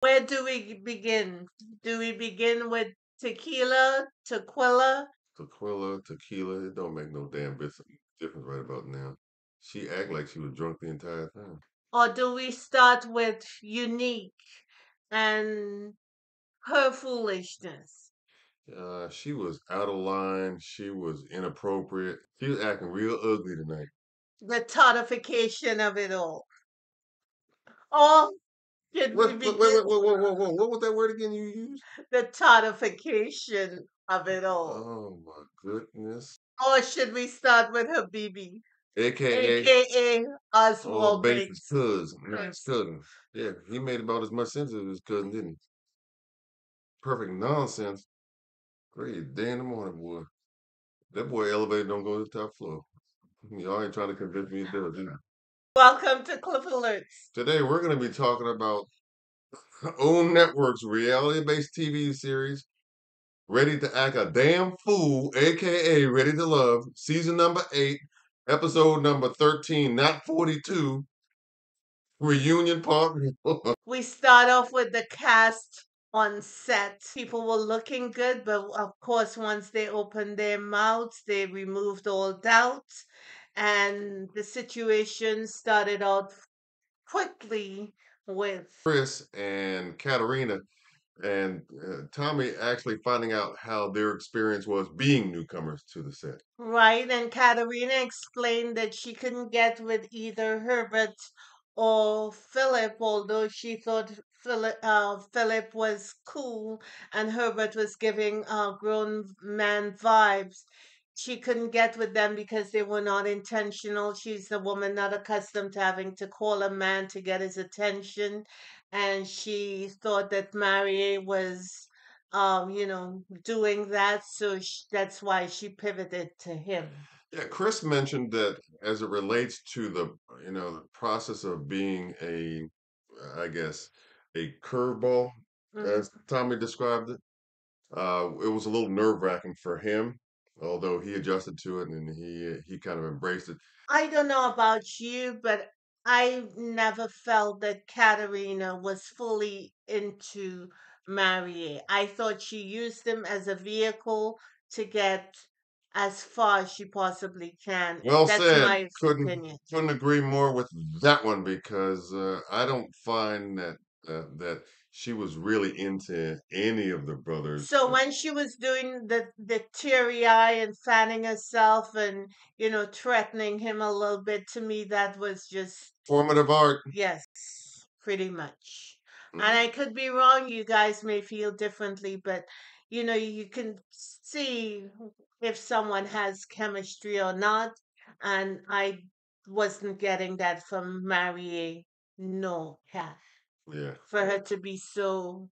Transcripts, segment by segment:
Where do we begin? Do we begin with tequila? Tequila, it don't make no damn difference right about now. She act like she was drunk the entire time. Or do we start with unique and her foolishness? She was out of line. She was inappropriate. She was acting real ugly tonight. The todification of it all. Or should we begin What was that word again you used? the todification of it all? Oh my goodness. Or should we start with her BB, AKA, aka oh, Oswald Bates' Bates? cousin. His cousin. Yeah, he made about as much sense as his cousin, didn't he? Perfect nonsense. Great day in the morning, boy. That boy elevator don't go to the top floor. Y'all ain't trying to convince me it does, either. Welcome to Cliff Alerts. Today we're going to be talking about OWN Network's reality-based TV series, Ready to Act a Damn Fool, aka Ready to Love, season number 8, episode number 13, not 42, reunion part. We start off with the cast on set. People were looking good, but of course, once they opened their mouths, they removed all doubt, and the situation started out quickly with Chris and Katarina and Tommy actually finding out how their experience was being newcomers to the set. right, and Katerina explained that she couldn't get with either Herbert or Philip, although she thought Philip was cool and Herbert was giving grown man vibes. She couldn't get with them because they were not intentional. She's a woman not accustomed to having to call a man to get his attention. And she thought that Marie was doing that. So that's why she pivoted to him. Yeah, Chris mentioned that as it relates to the process of being I guess, a curveball, Mhm. as Tommy described it. It was a little nerve-wracking for him, although he adjusted to it and he kind of embraced it. I don't know about you, but I never felt that Katerina was fully into Marie. I thought she used him as a vehicle to get as far as she possibly can. Well That's said. my Couldn't opinion. couldn't agree more with that one because I don't find that she was really into any of the brothers. So when she was doing the teary eye and fanning herself and threatening him a little bit, to me that was just Formative art. yes, pretty much. And Mm. I could be wrong. You guys may feel differently, but you can see if someone has chemistry or not. And I wasn't getting that from Marie, no, Cat, Yeah. for her to be so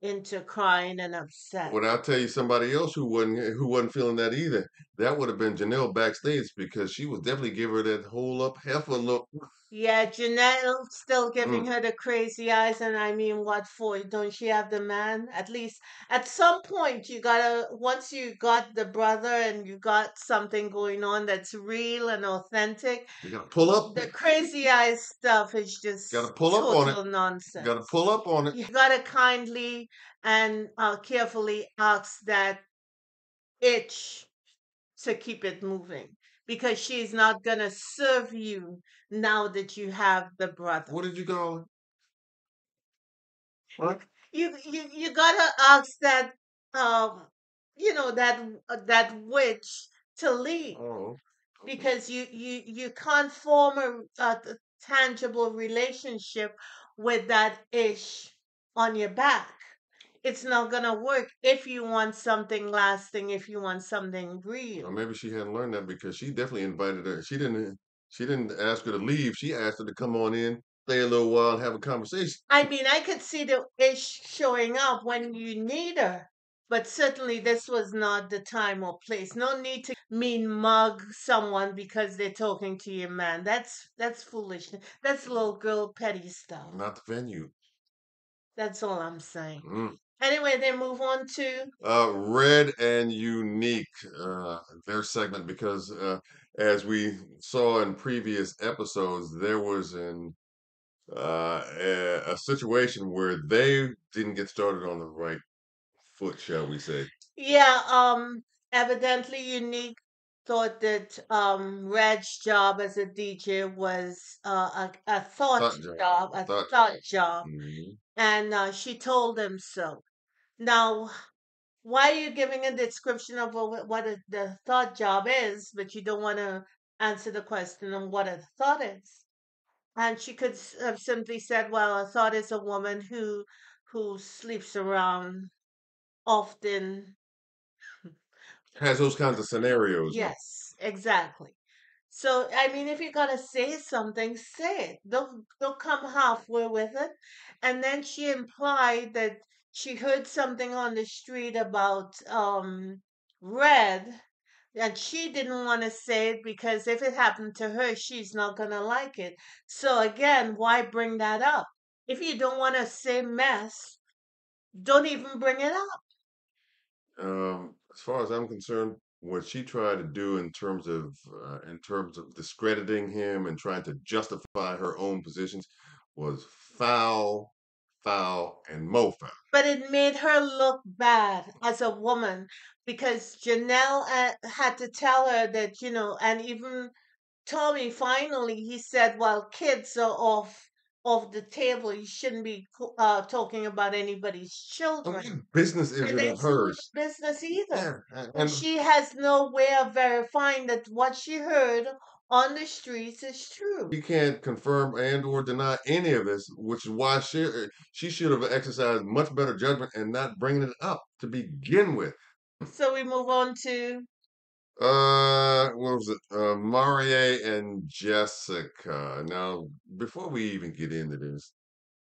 into crying and upset. Well, I'll tell you somebody else who wasn't feeling that either. That would have been Janelle backstage because she was definitely giving her that whole up heifer look. Yeah, Janelle still giving Mm. her the crazy eyes, and I mean, what for? Don't she have the man? At least at some point, you gotta, once you got the brother and you got something going on that's real and authentic, You gotta pull up. the crazy eyes stuff is Gotta just pull up on it. total Gotta nonsense. pull up on it. You gotta kindly and carefully ask that itch to keep it moving because she's not gonna serve you now that you have the brother. What did you call it? What? You gotta ask that um that witch to leave Oh, okay. because you can't form a tangible relationship with that ish on your back. It's not gonna work if you want something lasting, if you want something Or real. maybe she hadn't learned that because she definitely invited her. She didn't ask her to leave. She asked her to come on in, stay a little while, and have a conversation. I mean, I could see the ish showing up when you need her, but certainly this was not the time or place. No need to mean mug someone because they're talking to your man. That's foolish. That's little girl petty stuff. Not the venue. That's all I'm saying. Mm. Anyway, they move on to Red and Unique, their segment, because as we saw in previous episodes, there was an a situation where they didn't get started on the right foot, shall we say? Yeah, evidently Unique thought that Red's job as a DJ was a thought Thought job. job, a Thought. thought job, Mhm. and she told him so. Now, why are you giving a description of what the thought job is, but you don't want to answer the question on what a thought is? And she could have simply said, "Well, a thought is a woman who sleeps around often." Has those kinds of scenarios. Yes, exactly. So, I mean, if you're gonna say something, say it. Don't come halfway with it. And then she implied that she heard something on the street about Red, and she didn't want to say it because if it happened to her, she's not gonna like it. So again, why bring that up? If you don't want to say mess, don't even bring it up. As far as I'm concerned, what she tried to do in terms of discrediting him and trying to justify her own positions was foul, foul, and mo foul. But it made her look bad as a woman because Janelle had to tell her that, and even Tommy finally he said, "Well, kids are off the table. You shouldn't be talking about anybody's And children." what business is And it of it's not hers? her business either. Yeah, And she has no way of verifying that what she heard on the streets is true. she can't confirm and or deny any of this, which is why she should have exercised much better judgment and not bringing it up to begin with. So we move on to What was it? Marie and Jessica. Now, before we even get into this,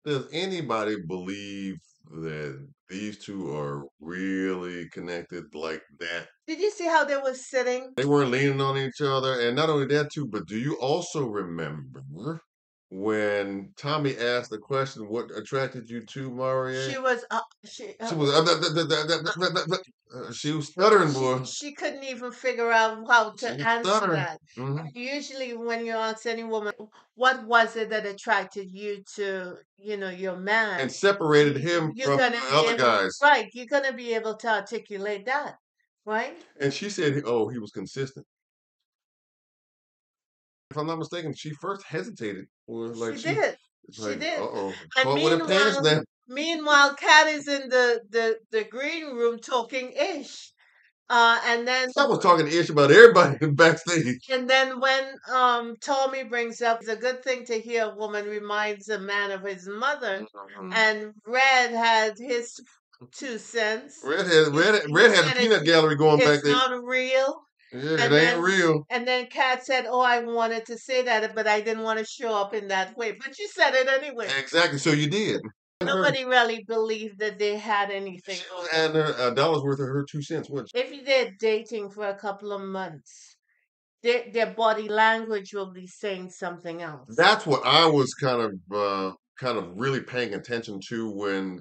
does anybody believe that these two are really connected like that? did you see how they were sitting? They weren't leaning on each other, and not only that too, but do you also remember when Tommy asked the question, "What attracted you to Marie?" She was she She was she was stuttering, boy. she couldn't even figure out how She to was answer stuttering. that. Mhm. Usually, when you ask any woman, "What was it that attracted you to, your And man?" separated him You're from gonna the be other able, guys. right? You're gonna be able to articulate that, right? And she said, "Oh, he was consistent." If I'm not mistaken, she first hesitated, or She like did. it's She like, did. oh, And caught with her pants meanwhile, down. Kat is in the green room talking ish. And then I was talking ish about everybody backstage. when Tommy brings up, it's a good thing to hear a woman reminds a man of his mother, Mhm. and Red had his 2 cents. He Red had a said peanut gallery going back it's there. not real. Yeah, it And ain't then real. Kat said, "Oh, I wanted to say that, but I didn't want to show up in that way." But you said it anyway. Exactly. So you did. And her, Nobody really believed that they had anything she was going on. adding her a dollar's worth of her 2 cents. What? If they're dating for a couple of months, their body language will be saying something else. That's what I was kind of really paying attention to when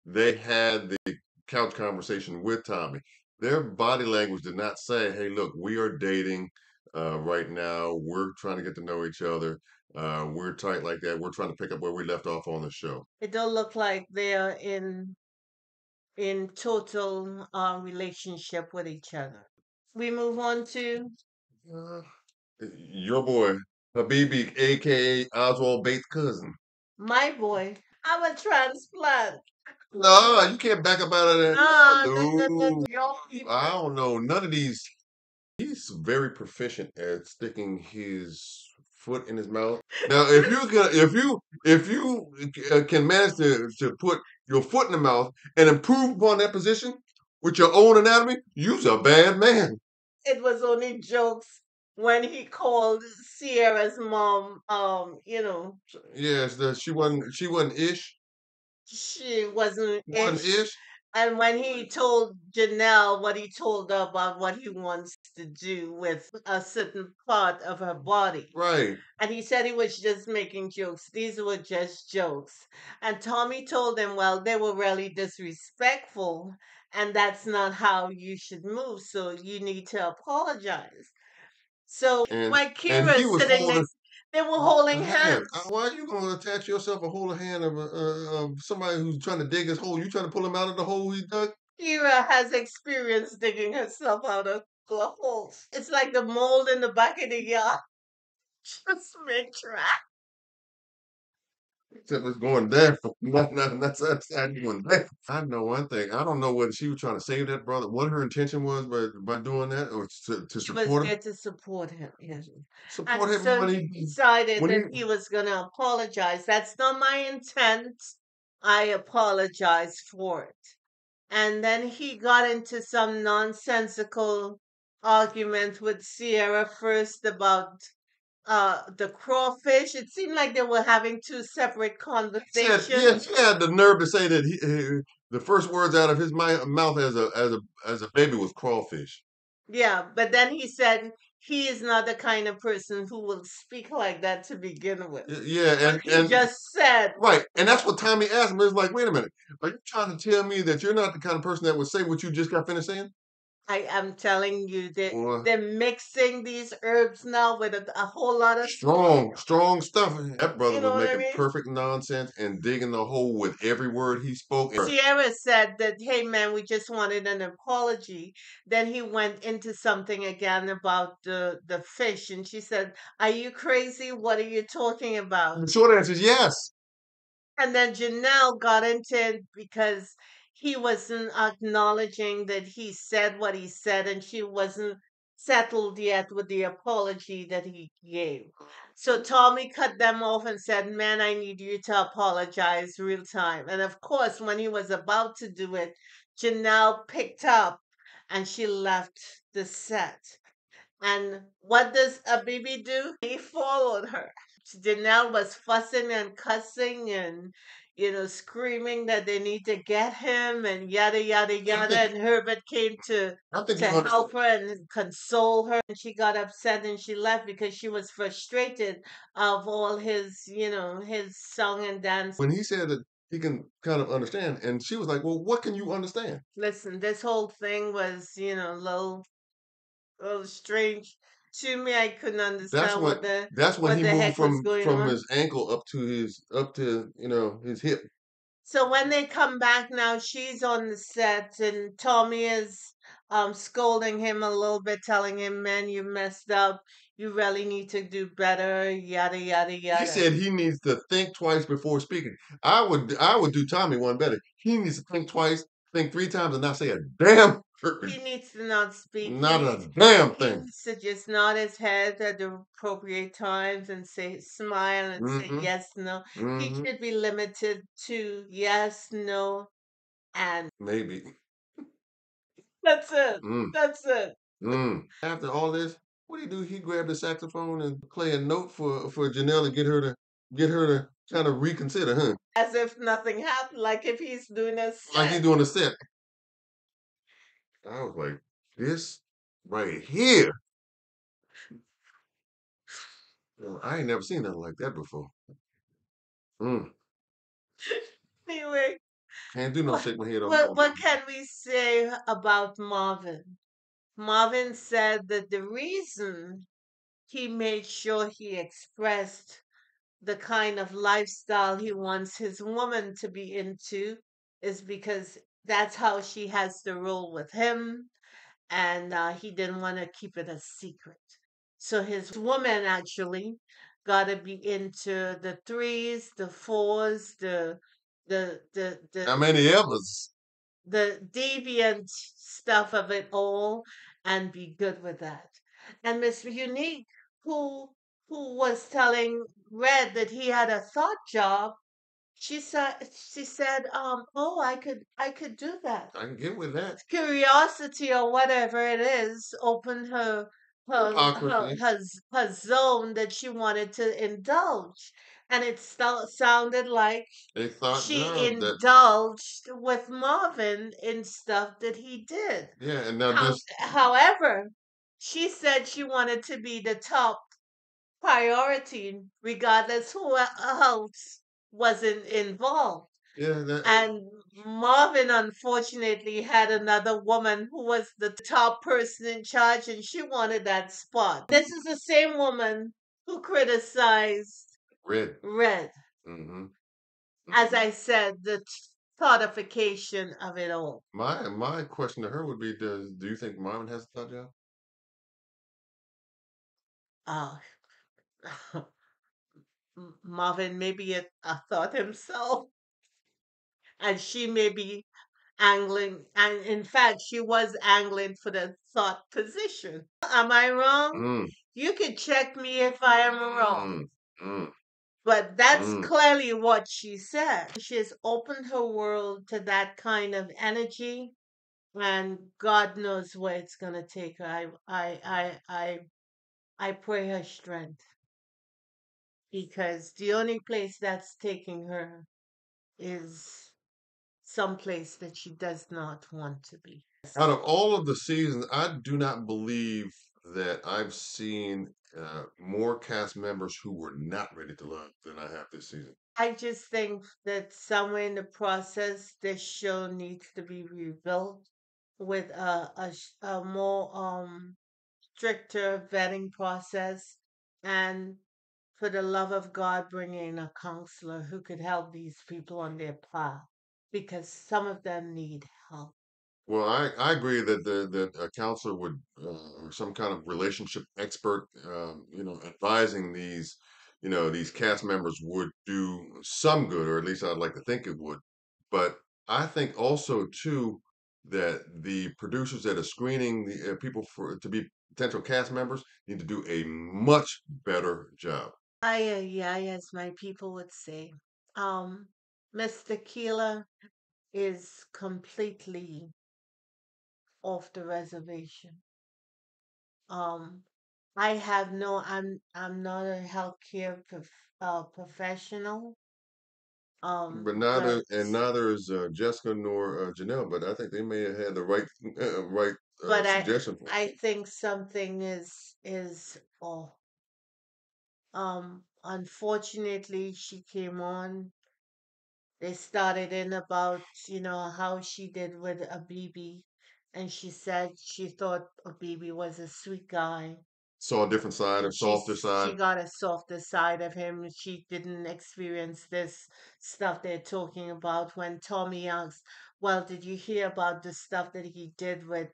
they had the couch conversation with Tommy. Their body language did not say, "Hey, look, we are dating right now. We're trying to get to know each other. We're tight like that. We're trying to pick up where we left off on the show." It don't look like they're in total relationship with each other. We move on to Uh, your boy, Habibi, aka Oswald Bates' cousin. my boy. I'm a transplant. No, you can't back up out of that. No, no, no, no, No, no. I don't know. None of these. He's very proficient at sticking his foot in his mouth. Now, if you can manage to put your foot in the mouth and improve upon that position with your own anatomy, you's a bad man. It was only jokes when he called Sierra's mom. Yes, she wasn't ish. She wasn't Wasn't ish. ish. And when he told Janelle what he told her about what he wants to do with a certain part of her body, Right. and he said he was just making jokes. These were just jokes. And Tommy told him, well, they were really disrespectful, and that's not how you should move. So you need to apologize. So And while and Kira he is was sitting holding next, They were holding A hand. hands. Why are you going to attach yourself a hold hand of somebody who's trying to dig his hole? You trying to pull him out of the hole he dug? Kira has experience digging herself out of the holes. It's like the mold in the back of the yard. Just make track. Except it's going down. That's upside going down. I know one thing. I don't know whether she was trying to save that brother, what her intention was by doing that, or to She was support him. there to support him, yes. Support And him so he decided when he that he was going to apologize. That's not my intent. I apologize for it. And then he got into some nonsensical argument with Sierra first about the crawfish. It seemed like they were having two separate said, yeah, conversations. he had the nerve to say that the first words out of his mouth as a baby was crawfish. Yeah, but then he said he is not the kind of person who will speak like that to begin with. Yeah, But he just said, right, and that's what Tommy asked him. It's like, wait a minute, are you trying to tell me that you're not the kind of person that would say what you just got finished saying? I am telling you that Boy, they're mixing these herbs now with a whole lot of stuff. strong stuff. That brother You know was what I making mean? perfect nonsense and digging the hole with every word he spoke. Sierra said that, hey man, we just wanted an apology. Then he went into something again about the fish, and she said, are you crazy? What are you talking about? The short answer is yes. And then Janelle got into it because he wasn't acknowledging that he said what he said, and she wasn't settled yet with the apology that he gave. So Tommy cut them off and said, man, I need you to apologize real time. And of course, when he was about to do it, Janelle picked up and she left the set. And what does Abibi do? He followed her. Janelle was fussing and cussing and, screaming that they need to get him and yada, yada, I yada. think And Herbert came I think to you understand. help her and console her. And she got upset and she left because she was frustrated of all his song and dance. When he said that he can kind of understand, and she was like, "Well, what can you understand?" Listen, this whole thing was, little strange to me. I couldn't That's understand when what he the moved heck was going from on. his ankle up to his hip. So when they come back now, she's on the set, and Tommy is scolding him a little bit, telling him, "Man, you messed up. You really need to do better." Yada yada He yada. said he needs to think twice before speaking. I would do Tommy one better. He needs to think twice, think three times, and not say a damn He word. needs to not speak. He Not needs a damn he thing. needs to just nod his head at the appropriate times and say smile and say Mm-hmm. yes, no. He Mm-hmm. should be limited to yes, no, and Maybe. that's it. Mm. That's it. Mm. After all this, what did he do? He grabbed the saxophone and play a note for Janelle to get her to kind of reconsider, huh? As if nothing happened, like if he's doing a Like he's set. doing a set. I was like, this right here. Well, I ain't never seen nothing like that before. Mm. Anyway, Can't do no what, shake my head off what mountain. what can we say about Marvin? Marvin said that the reason he made sure he expressed the kind of lifestyle he wants his woman to be into is because that's how she has to roll with him, and he didn't want to keep it a secret. So his woman actually got to be into the threes, the fours, the the How the many others? the deviant stuff of it all, and be good with that. And Miss Unique, who who was telling Red that he had a thought job, she said, oh, I could do that. I can get with that. Curiosity or whatever it is opened Hypocrisy. her zone that she wanted to indulge, and it sounded like A thought she job that indulged with Marvin in stuff that he did. yeah, and now this However, she said she wanted to be the top priority regardless who else wasn't involved. yeah, that And Marvin unfortunately had another woman who was the top person in charge, and she wanted that spot. This is the same woman who criticized Red. Red. Hmm. As I said, the thoughtification of it all. My question to her would be: do you think Marvin has a thought job? Uh, Marvin may be a thought himself, and she may be angling, and in fact, she was angling for the thought position. Am I wrong? Mm, You can check me if I am wrong. mm, mm, But that's mm. clearly what she said. She has opened her world to that kind of energy, and God knows where it's gonna take her. I pray her strength because the only place that's taking her is someplace that she does not want to be. Out of all of the seasons, I do not believe that I've seen more cast members who were not ready to love than I have this season. I just think that somewhere in the process, this show needs to be rebuilt with a more stricter vetting process, and for the love of God, bring in a counselor who could help these people on their path because some of them need help. Well, I agree that that a counselor would or some kind of relationship expert, advising these, these cast members would do some good, or at least I'd like to think it would. But I think also too that the producers that are screening the people for to be potential cast members need to do a much better job. Ay, ay, ay, as my people would say. Mr. Keeler is completely off the reservation. Um, I have no. I'm not a healthcare professional. But But neither is Jessica nor Janelle. But I think they may have had the right right but suggestion for. I think something is off. Unfortunately, she came on. They started in about, how she did with a BB, and she said she thought a BB was a sweet guy, Saw a different side, a and softer she side. got a softer side of him. She didn't experience this stuff they're talking about. When Tommy asked, "Well, did you hear about the stuff that he did with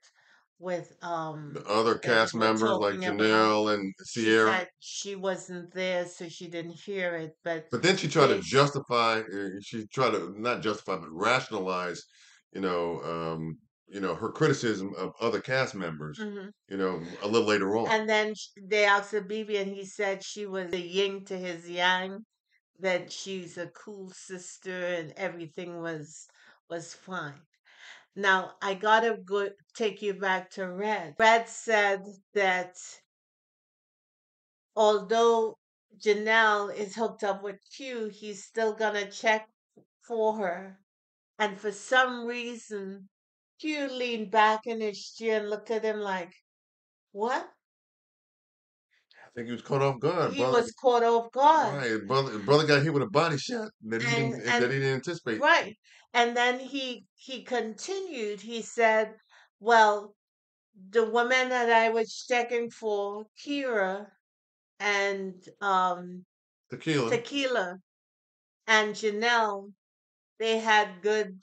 The other that they cast were members like talking about?" Janelle and She Sierra. said she wasn't there, so she didn't hear it. But But then she tried to they, justify. She tried to not justify, but rationalize. Her criticism of other cast members. Mhm. A little later on. And then they asked Bibi, and he said she was the yin to his yang, that she's a cool sister, and everything was fine. Now I gotta go take you back to Red. Red said that although Janelle is hooked up with Q, he's still gonna check for her. And for some reason, Q leaned back in his chair and looked at him like, "What?" I think he was caught off guard, He brother. was caught off guard. Right, brother got hit with a body shot that And he didn't anticipate. right. And then he continued. He said, "Well, the woman that I was checking for, Kira and Tequila. Tequila and Janelle, they had good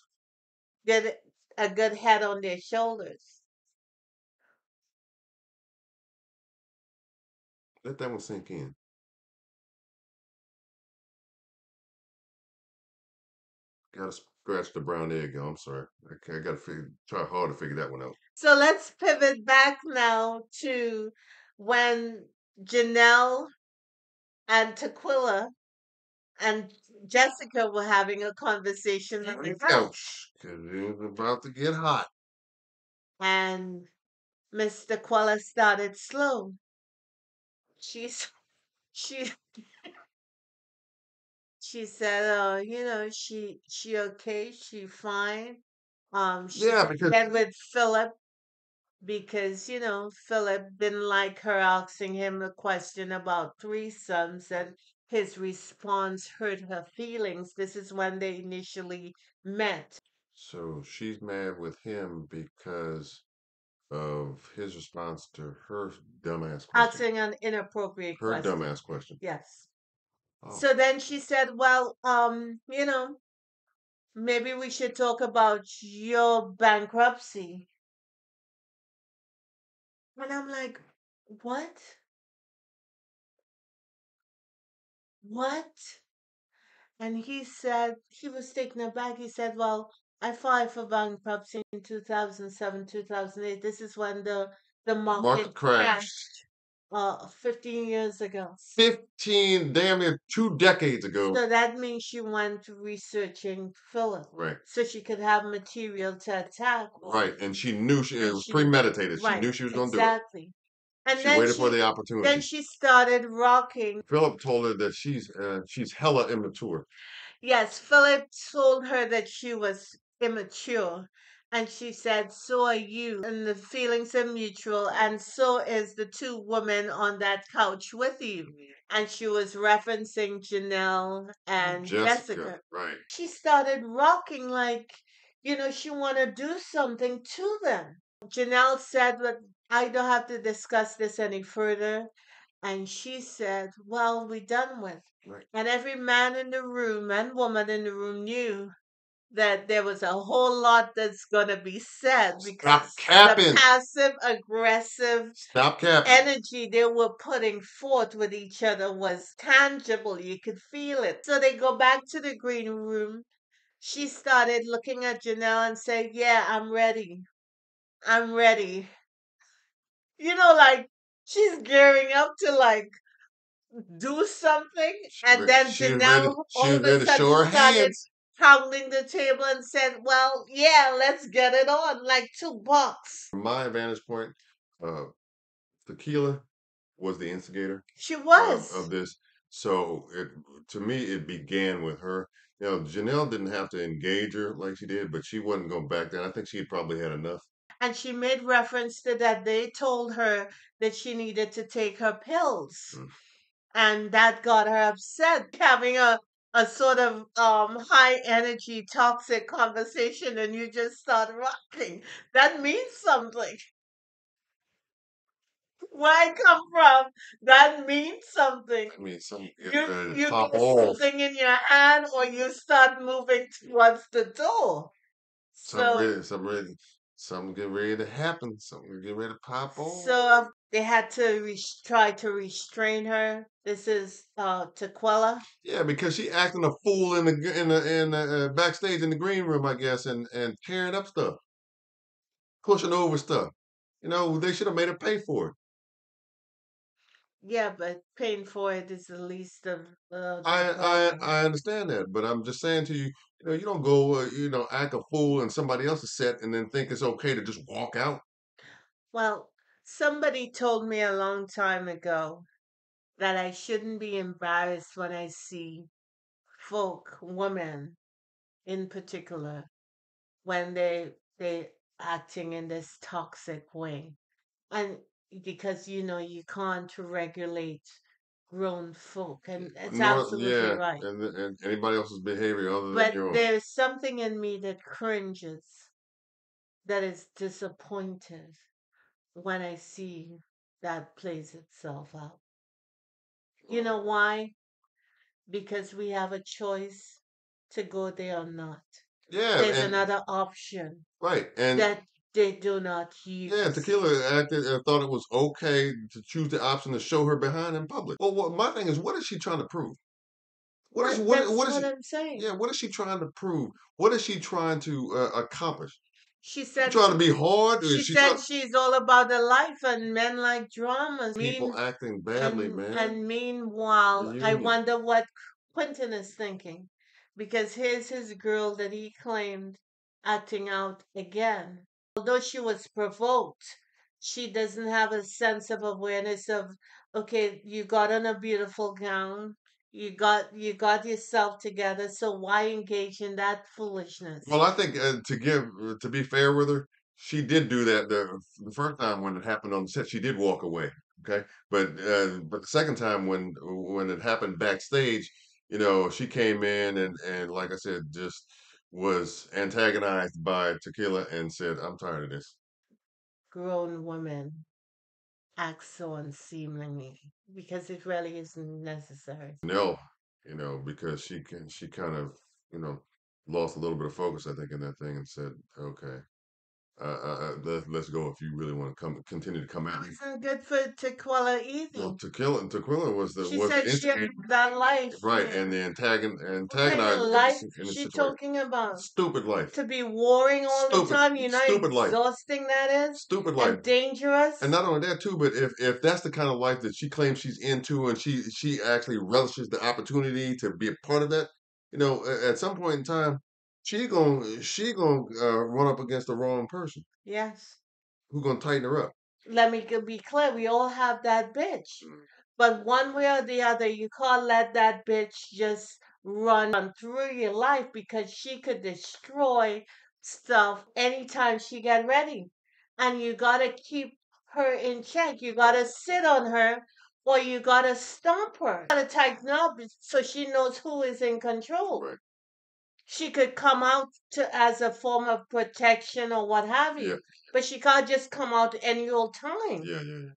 a good head on their shoulders." Let that one sink in. Got to scratch the brown egg. I'm sorry. I got to try hard to figure that one out. So let's pivot back now to when Janelle and Tequila and Jessica were having a conversation on the couch. Ouch! 'Cause it was about to get hot. And Mr. Quella started slow. She's she she said, she okay, she fine. She Yeah, could because get with Philip because, Philip didn't like her asking him a question about threesomes, and his response hurt her feelings. This is when they initially met. so she's mad with him because of his response to her dumbass question. Asking an inappropriate Her question. dumbass question. Yes. Oh, So then she said, well, maybe we should talk about your bankruptcy. And I'm like, what? What? And he said, he was taken aback. He said, well, I filed for bankruptcy in 2007, 2008. This is when the market market crash. crashed 15 years ago. 15, damn near 2 decades ago. So that means she went researching Philip Right. so she could have material to attack with. Right. And she knew it And was she, premeditated. She right, knew she was going to do it. exactly. And She waited for the then opportunity. she started rocking. Philip told her that she's hella immature. Yes, Philip told her that she was immature. And she said, so are you. And the feelings are mutual. And so is the two women on that couch with you. And she was referencing Janelle and Jessica. Jessica. Right. She started rocking like, she want to do something to them. Janelle said, but I don't have to discuss this any further. And she said, well, we're done with. Right. And every man in the room and woman in the room knew that there was a whole lot that's going to be said Stop because the capping. passive aggressive Stop capping. energy they were putting forth with each other was tangible. You could feel it. So they go back to the green room. She started looking at Janelle and said, yeah, I'm ready. I'm ready. Like she's gearing up to like do something. And then Janelle She all was of a ready to show sudden her started hands. pounding the table and said, well, yeah, let's get it on, like $2. From my vantage point, uh, Tequila was the instigator She of was. this. So to me, it began with her. Janelle didn't have to engage her like she did, but she wasn't going back down. I think she had probably had enough. And she made reference to that they told her that she needed to take her pills. Mm. And that got her upset, having a sort of high energy, toxic conversation, and you just start rocking. That means something. Where I come from, that means something. I mean, some get You ready to you pop get off. something in your hand, or you start moving towards the door. Something So ready, something ready, something get ready to happen. Something get ready to pop off. they had to try to restrain her. This is Tequila. Yeah, because she acting a fool in the backstage in the green room, I guess, and tearing up stuff, pushing over stuff. They should have made her pay for it. Yeah, but paying for it is the least of their I problems. I understand that, but I'm just saying to you, you don't go, act a fool in somebody else's set and then think it's okay to just walk out. Well, somebody told me a long time ago that I shouldn't be embarrassed when I see folk, women in particular, when they acting in this toxic way. And because you can't regulate grown folk, and it's Nor, absolutely yeah, right. and anybody else's behavior other than But your own. there's something in me that cringes, that is disappointed when I see that plays itself out. You know why? Because we have a choice to go there or not. Yeah, There's and another option right, and that they do not yeah, use. Tequila acted thought it was okay to choose the option to show her behind in public. Well, my thing is, what is she trying to prove? That's What is what she? I'm saying. Yeah, what is she trying to prove? What is she trying to accomplish? She She said trying to be hard, or is she she said trying? she's all about the life and men like dramas. People acting badly, man. And The meanwhile, I union. wonder what Quentin is thinking, because here's his girl that he claimed acting out again. Although she was provoked, she doesn't have a sense of awareness of, okay, you got on a beautiful gown, you got yourself together, so why engage in that foolishness? Well, I think to be fair with her, she did do that the first time when it happened on the set. She did walk away, okay, but the second time when it happened backstage, she came in and like I said, just was antagonized by Tequila and said, "I'm tired of this." grown women act so unseemly because it really isn't necessary. No, because she kind of, lost a little bit of focus, I think, in that thing and said, okay, let's go if you really want to continue to come at me. Isn't good for Tequila Well, either. Tequila She was the said she had that life. right, and the What kind of antagonized life in this she situation. talking about? Stupid life, To be warring all the time, you know how stupid life, exhausting that is? stupid life. And dangerous? And not only that too, but if that's the kind of life that she claims she's into, and she actually relishes the opportunity to be a part of that, at some point in time, she gonna run up against the wrong person Yes. who gonna tighten her up. Let me be clear, we all have that bitch. But one way or the other, you can't let that bitch just run through your life because she could destroy stuff anytime she get ready. And you gotta keep her in check. You gotta sit on her or you gotta stomp her. You gotta tighten up so she knows who is in control. Right. She could come out to as a form of protection or what have Yeah. you, but she can't just come out any old time. Yeah.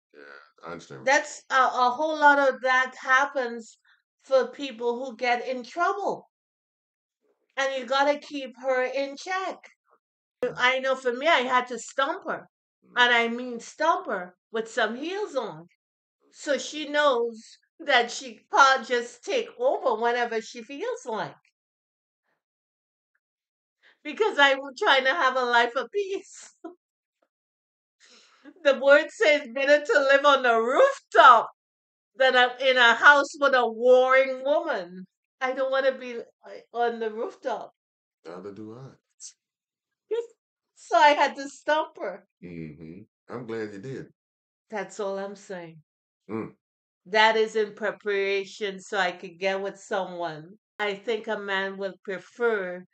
I understand. That's a whole lot of that happens for people who get in trouble, and you got to keep her in check. I know for me, I had to stomp her, and I mean stomp her with some heels on, so she knows that she can't just take over whenever she feels like. Because I'm trying to have a life of peace. The word says better to live on the rooftop than in a house with a warring woman. I don't want to be on the rooftop. Neither do I. So I had to stomp her. I'm glad you did. That's all I'm saying. Mm. That is in preparation so I could get with someone. I think a man will prefer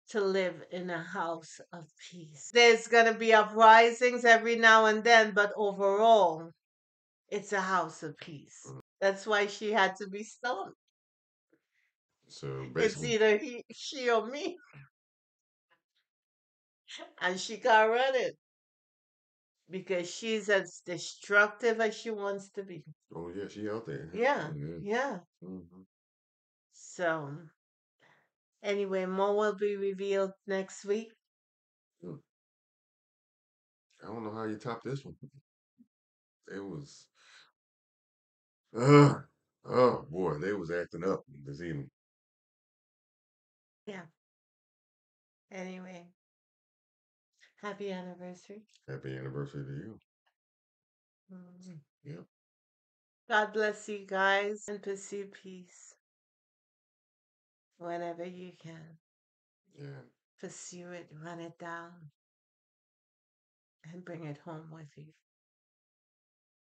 to live in a house of peace. There's going to be uprisings every now and then, but overall, it's a house of peace. That's why she had to be stomped. So It's basically, either she or me, and she can't run it because she's as destructive as she wants to be. oh yeah, she out there. Yeah, Yeah. yeah. hmm So, anyway, more will be revealed next week. I don't know how you top this one. It was, uh, oh boy, they was acting up this evening. Yeah. Anyway, happy anniversary. Happy anniversary to you. Mm. Yeah. God bless you guys and pursue peace whenever you can. Yeah. Pursue it, run it down, and bring it home with you.